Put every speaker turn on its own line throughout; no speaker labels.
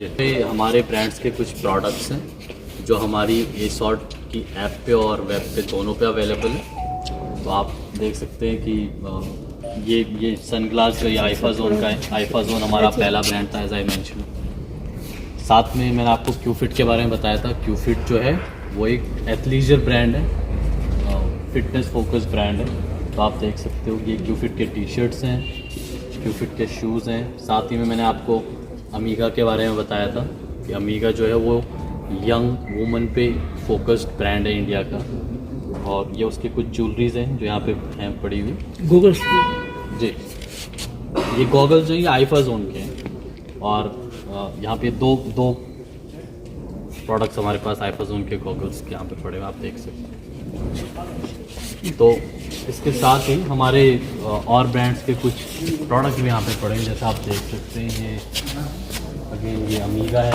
ये हमारे ब्रांड्स के कुछ प्रोडक्ट्स हैं जो हमारी ASORT की ऐप पे और वेब पे दोनों पे अवेलेबल है। तो आप देख सकते हैं कि ये सनग्लास जो ये आईफाजोन का है। आईफाजोन हमारा पहला ब्रांड था, एज आई मेंशन। साथ में मैंने आपको क्यूफिट के बारे में बताया था। क्यूफिट जो है वो एक एथलीजर ब्रांड है, फिटनेस फोकस ब्रांड है। तो आप देख सकते हो ये क्यूफिट के टी शर्ट्स हैं, क्यूफिट के शूज़ हैं। साथ ही में मैंने आपको अमीगा के बारे में बताया था कि अमीगा जो है वो यंग वुमन पे फोकस्ड ब्रांड है इंडिया का। और ये उसके कुछ ज्वेलरीज हैं जो यहाँ पे हैं पड़ी हुई।
गूगल्स
जी, ये गॉगल्स जो ये आईफाजोन के हैं। और यहाँ पे दो प्रोडक्ट्स हमारे पास आईफाजोन के गॉगल्स के यहाँ पे पड़े हुए आप देख सकते हैं। तो इसके साथ ही हमारे और ब्रांड्स के कुछ प्रोडक्ट भी यहाँ पे पड़े हैं, जैसे आप देख सकते हैं। ये अगेन ये अमीगा है।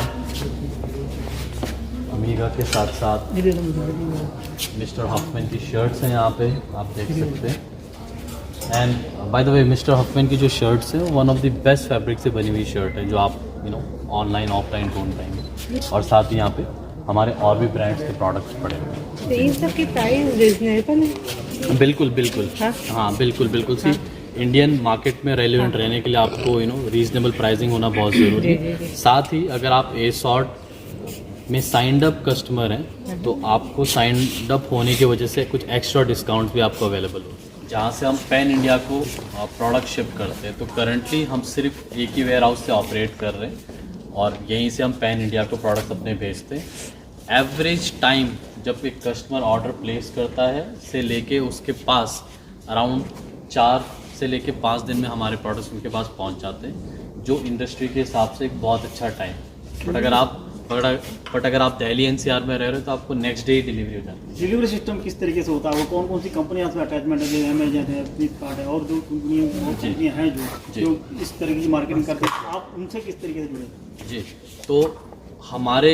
अमीगा के साथ साथ मिस्टर हॉफमैन की शर्ट्स हैं यहाँ पे आप देख सकते हैं। And by the way mister Hoffman की जो शर्ट्स हैं one of the best fabric से बनी हुई शर्ट है जो आप ऑनलाइन ऑफलाइन ढूंढ पाएंगे। और साथ ही यहाँ पे हमारे और भी ब्रांड्स के प्रोडक्ट्स पड़े हुए हैं।
तो इन सब की प्राइस रीजनेबल है?
बिल्कुल बिल्कुल। हाँ बिल्कुल सी इंडियन मार्केट में रेलिवेंट रहने के लिए आपको रीजनेबल प्राइसिंग होना बहुत ज़रूरी है। साथ ही अगर आप ASORT में साइंड अप कस्टमर हैं तो आपको साइंड अप होने की वजह से कुछ एक्स्ट्रा डिस्काउंट भी आपको अवेलेबल हो। जहाँ से हम पैन इंडिया को प्रोडक्ट शिप करते हैं, तो करंटली हम सिर्फ एक ही वेयर हाउस से ऑपरेट कर रहे हैं और यहीं से हम पैन इंडिया को प्रोडक्ट अपने भेजते हैं। एवरेज टाइम जब एक कस्टमर ऑर्डर प्लेस करता है से लेके उसके पास अराउंड 4 से लेके 5 दिन में हमारे प्रोडक्ट्स उनके पास पहुंच जाते हैं, जो इंडस्ट्री के हिसाब से एक बहुत अच्छा टाइम। बट अगर आप दिल्ली NCR में रह रहे हो तो आपको नेक्स्ट डे ही डिलीवरी हो जाती है।
डिलीवरी सिस्टम किस तरीके से होता है? वो कौन कौन सी कंपनियां से अटैचमेंट है? जैसे अमेजन है, फ्लिपकार्ट है और जो कंपनियां हैं जो इस तरीके की मार्केटिंग करते हैं, आप उनसे किस तरीके से जुड़े?
जी, तो हमारे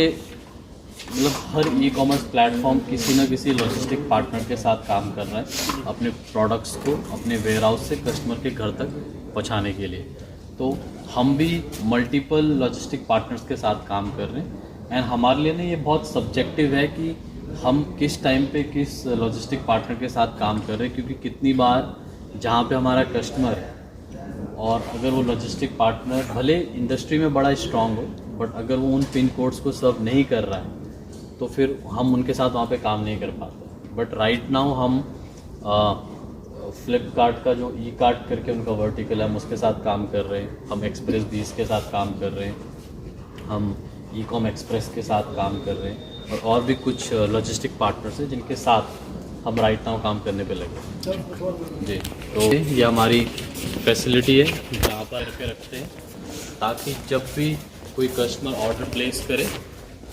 हर ई-कॉमर्स प्लेटफॉर्म किसी न किसी लॉजिस्टिक पार्टनर के साथ काम कर रहा है अपने प्रोडक्ट्स को अपने वेयर हाउस से कस्टमर के घर तक पहुंचाने के लिए। तो हम भी मल्टीपल लॉजिस्टिक पार्टनर्स के साथ काम कर रहे हैं। एंड हमारे लिए ना ये बहुत सब्जेक्टिव है कि हम किस टाइम पे किस लॉजिस्टिक पार्टनर के साथ काम कर रहे हैं, क्योंकि कितनी बार जहाँ पे हमारा कस्टमर है और अगर वो लॉजिस्टिक पार्टनर भले इंडस्ट्री में बड़ा स्ट्रांग हो, बट अगर वो उन पिन कोड्स को सर्व नहीं कर रहा है तो फिर हम उनके साथ वहाँ पे काम नहीं कर पाते। बट राइट नाउ हम फ्लिपकार्ट का जो ई-कार्ट करके उनका वर्टिकल है हम उसके साथ काम कर रहे हैं। हम एक्सप्रेस 20 के साथ काम कर रहे हैं। हम ई-कॉम एक्सप्रेस के साथ काम कर रहे हैं और भी कुछ लॉजिस्टिक पार्टनर्स हैं जिनके साथ हम राइट नाउ काम करने पे लगे जी। तो ये हमारी फैसिलिटी है जहाँ पर करके रखते हैं ताकि जब भी कोई कस्टमर ऑर्डर प्लेस करे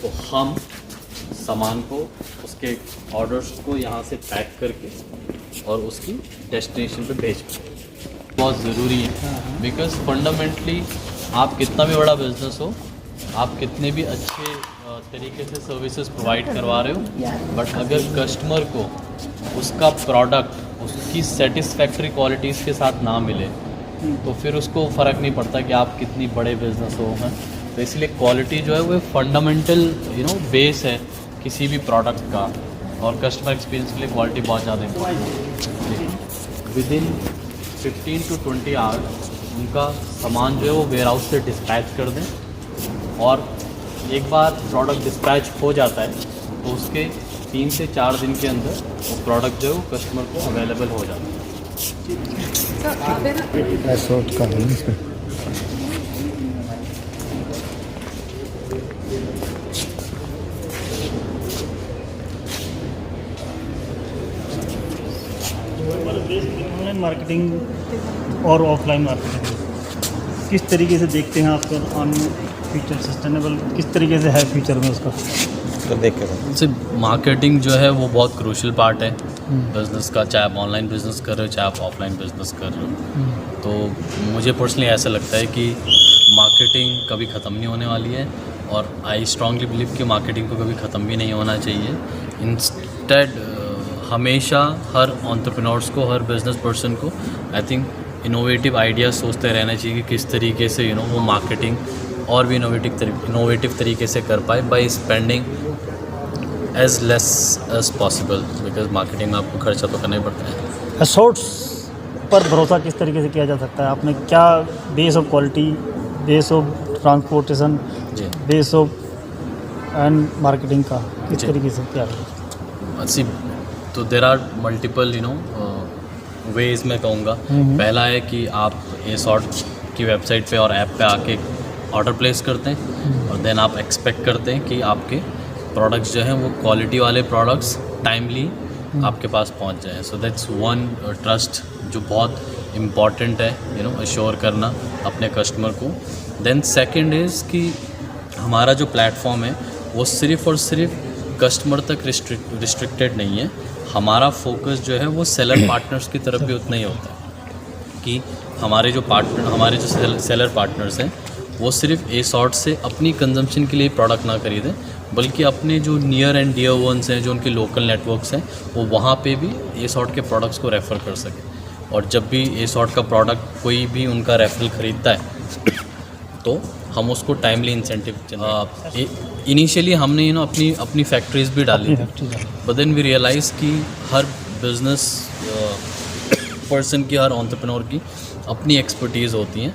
तो हम सामान को उसके ऑर्डर्स को यहाँ से पैक करके और उसकी डेस्टिनेशन पे भेज पाए। बहुत ज़रूरी है बिकॉज फंडामेंटली आप कितना भी बड़ा बिजनेस हो, आप कितने भी अच्छे तरीके से सर्विसेज प्रोवाइड करवा रहे हो, बट अगर कस्टमर को उसका प्रोडक्ट उसकी सेटिस्फैक्ट्री क्वालिटीज़ के साथ ना मिले तो फिर उसको फ़र्क नहीं पड़ता कि आप कितनी बड़े बिजनेस हो हैं। तो इसलिए क्वालिटी जो है वो फंडामेंटल बेस है किसी भी प्रोडक्ट का, और कस्टमर एक्सपीरियंस के लिए क्वालिटी बहुत ज़्यादा इम्पोर्टेंट है। विदिन 15 to 20 आवर्स उनका सामान जो है वो वेयर हाउस से डिस्पैच कर दें, और एक बार प्रोडक्ट डिस्पैच हो जाता है तो उसके 3 से 4 दिन के अंदर वो प्रोडक्ट जो है वो कस्टमर को अवेलेबल हो जाता है।
ऑनलाइन मार्केटिंग और ऑफलाइन मार्केटिंग किस तरीके से देखते हैं आपका ऑन फ्यूचर? सस्टेनेबल किस तरीके से है फ्यूचर में उसका?
तो देख के मार्केटिंग जो है वो बहुत क्रूशियल पार्ट है बिज़नेस का, चाहे आप ऑनलाइन बिज़नेस कर रहे हो चाहे आप ऑफलाइन बिज़नेस कर रहे हो। तो मुझे पर्सनली ऐसा लगता है कि मार्केटिंग कभी ख़त्म नहीं होने वाली है, और आई स्ट्रांगली बिलीव कि मार्केटिंग को कभी ख़त्म भी नहीं होना चाहिए। इंस्टेड हमेशा हर एंटरप्रेन्योर्स को, हर बिजनेस पर्सन को आई थिंक इनोवेटिव आइडियाज़ सोचते रहना चाहिए कि किस तरीके से वो मार्केटिंग और भी इनोवेटिव तरीके से कर पाए by spending as less as possible, because marketing में आपको खर्चा तो करना ही पड़ता है।
शॉर्ट्स पर भरोसा किस तरीके से किया जा सकता है? आपने क्या base of quality, base of transportation,
जी
बेस ऑफ एंड मार्केटिंग का किस
जी।
तरीके से क्या है?
सी तो देर आर मल्टीपल वेज मैं कहूँगा। पहला है कि आप ए सॉर्ट की वेबसाइट पे और ऐप पे आके ऑर्डर प्लेस करते हैं और देन आप एक्सपेक्ट करते हैं कि आपके प्रोडक्ट्स जो हैं वो क्वालिटी वाले प्रोडक्ट्स टाइमली आपके पास पहुंच जाएं। सो दैट्स वन ट्रस्ट जो बहुत इम्पॉर्टेंट है अश्योर करना अपने कस्टमर को। देन सेकंड इज़ कि हमारा जो प्लेटफॉर्म है वो सिर्फ़ और सिर्फ कस्टमर तक रिस्ट्रिक्टेड नहीं है। हमारा फोकस जो है वो सेलर पार्टनर्स की तरफ भी उतना ही होता है कि हमारे जो सेलर पार्टनर्स हैं वो सिर्फ ए सॉर्ट से अपनी कंजम्पशन के लिए प्रोडक्ट ना खरीदें, बल्कि अपने जो नियर एंड डियर वंस हैं, जो उनके लोकल नेटवर्क्स हैं, वो वहाँ पे भी ए सॉर्ट के प्रोडक्ट्स को रेफ़र कर सकें। और जब भी ए सॉर्ट का प्रोडक्ट कोई भी उनका रेफरल ख़रीदता है तो हम उसको टाइमली इंसेंटिव इनिशियली हमने अपनी फैक्ट्रीज भी डाली थी, बट देन वी रियलाइज़ कि हर बिजनेस पर्सन की, हर एंटरप्रेन्योर की अपनी एक्सपर्टीज़ होती हैं।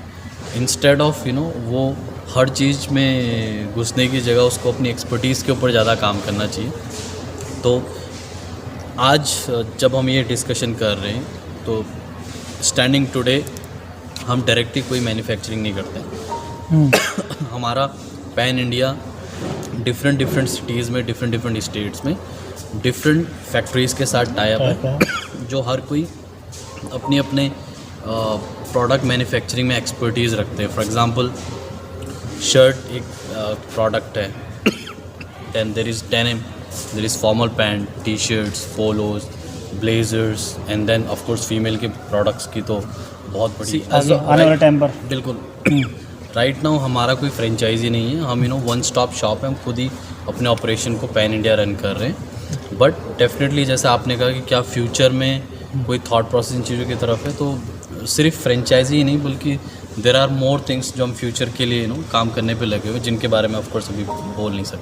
इंस्टेड ऑफ वो हर चीज़ में घुसने की जगह उसको अपनी एक्सपर्टीज़ के ऊपर ज़्यादा काम करना चाहिए। तो आज जब हम ये डिस्कशन कर रहे हैं तो स्टैंडिंग टुडे हम डायरेक्टली कोई मैन्युफैक्चरिंग नहीं करते। हमारा पैन इंडिया डिफरेंट सिटीज़ में, डिफरेंट स्टेट्स में डिफरेंट फैक्ट्रीज़ के साथ टाई अप है, जो हर कोई अपने प्रोडक्ट मैन्युफैक्चरिंग में एक्सपर्टीज़ रखते हैं। फॉर एग्जांपल शर्ट एक प्रोडक्ट है, there is denim, there is formal pant, T shirts, polos, blazers, and then of course female के प्रोडक्ट्स की तो बहुत बड़ी
आने वाले टाइम पर
बिल्कुल। राइट नाउ हमारा कोई फ्रेंचाइजी नहीं है, हम वन स्टॉप शॉप है, हम खुद ही अपने ऑपरेशन को पैन इंडिया रन कर रहे हैं। बट डेफिनेटली जैसे आपने कहा कि क्या फ्यूचर में कोई थॉट प्रोसेस इन चीज़ों की तरफ है, तो सिर्फ फ्रेंचाइजी ही नहीं बल्कि देर आर मोर थिंग्स जो हम फ्यूचर के लिए काम करने पे लगे हुए, जिनके बारे में ऑफ कोर्स अभी बोल नहीं सकते।